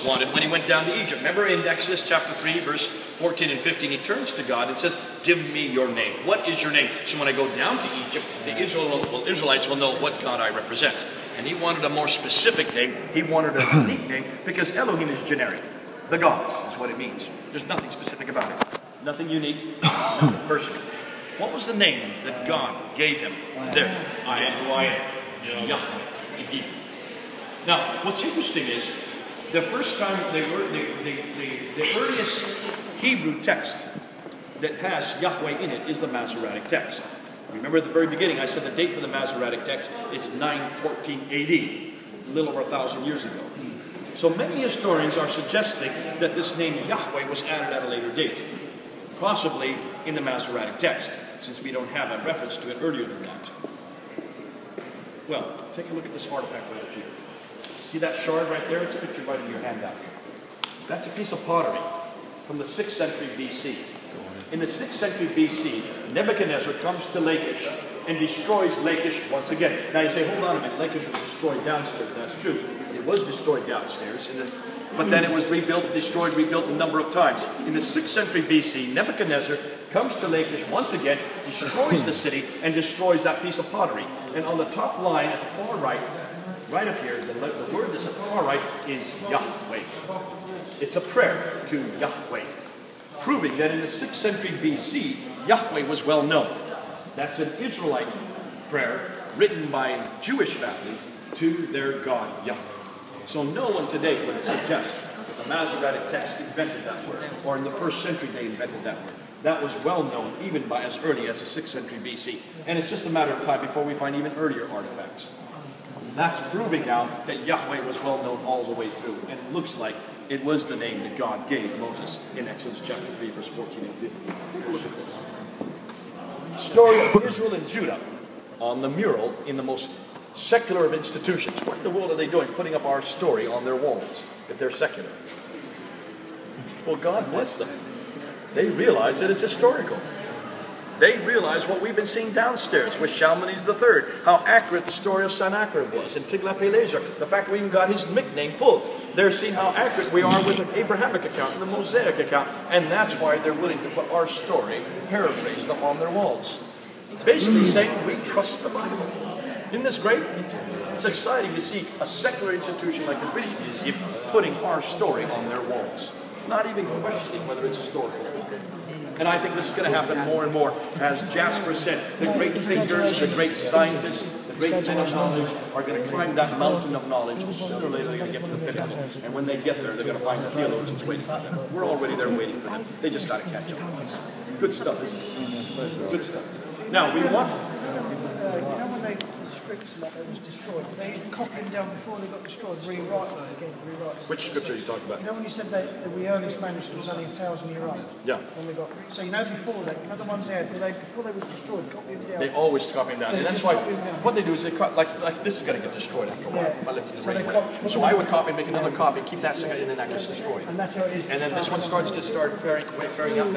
Moses wanted when he went down to Egypt. Remember in Exodus chapter 3, verse 14 and 15, he turns to God and says, give me your name. What is your name? So when I go down to Egypt, the Israelites will know what God I represent. And he wanted a more specific name. He wanted a unique name because Elohim is generic. The gods is what it means. There's nothing specific about it. Nothing unique, nothing personal. What was the name that God gave him? There, I am who I am. Yahweh in Hebrew. Now, what's interesting is, the first time the earliest Hebrew text that has Yahweh in it is the Masoretic text. Remember at the very beginning, I said the date for the Masoretic text is 914 AD, a little over 1,000 years ago. So many historians are suggesting that this name Yahweh was added at a later date, possibly in the Masoretic text, since we don't have a reference to it earlier than that. Well, take a look at this artifact right up here. See that shard right there? It's pictured right in your handout. That's a piece of pottery from the 6th century BC. In the 6th century BC, Nebuchadnezzar comes to Lachish and destroys Lachish once again. Now you say, hold on a minute, Lachish was destroyed downstairs. That's true. It was destroyed downstairs, but then it was rebuilt, destroyed, rebuilt a number of times. In the 6th century BC, Nebuchadnezzar comes to Lachish once again, destroys the city, and destroys that piece of pottery. And on the top line at the far right, right up here, the word that's at the far right is Yahweh. It's a prayer to Yahweh, proving that in the 6th century BC, Yahweh was well known. That's an Israelite prayer written by a Jewish family to their God, Yahweh. So no one today would suggest that the Masoretic text invented that word, or in the 1st century they invented that word. That was well known even by as early as the 6th century BC. And it's just a matter of time before we find even earlier artifacts. That's proving now that Yahweh was well known all the way through. And it looks like it was the name that God gave Moses in Exodus chapter 3, verse 14 and 15. Take a look at this. Story of Israel and Judah on the mural in the most secular of institutions. What in the world are they doing, putting up our story on their walls if they're secular? Well, God bless them. They realize that it's historical. They realize what we've been seeing downstairs with Shalmaneser III, how accurate the story of Sennacherib was, and Tiglath-Pileser, the fact we even got his nickname pulled. They're seeing how accurate we are with the Abrahamic account and the Mosaic account, and that's why they're willing to put our story, paraphrased, up on their walls. Basically saying, we trust the Bible. Isn't this great? It's exciting to see a secular institution like the British Museum putting our story on their walls, not even questioning whether it's historical. And I think this is going to happen more and more. As Jasper said, the great thinkers, the great scientists, the great men of knowledge are going to climb that mountain of knowledge. Sooner or later they're going to get to the pinnacle. And when they get there, they're going to find the theologians waiting for them. We're already there waiting for them. They just got to catch up with us. Good stuff, isn't it? Good stuff. Now, we want... The scripts that was destroyed, did they copy them down before they got destroyed, rewrite them again, rewrite them? Which scripture are you talking about? You know when you said that the earliest manuscript was only 1,000-year-old? Yeah. When they got, so you know before that, you know the ones they had, before they was destroyed, copy them down? They always copy them down. So and that's why what they do is they cut, like this is going to get destroyed after a while. Yeah. If I lift it the right way. So I would copy and make another copy, keep that second, and then that gets destroyed. And that's how it is. And then this one starts to start fairing out.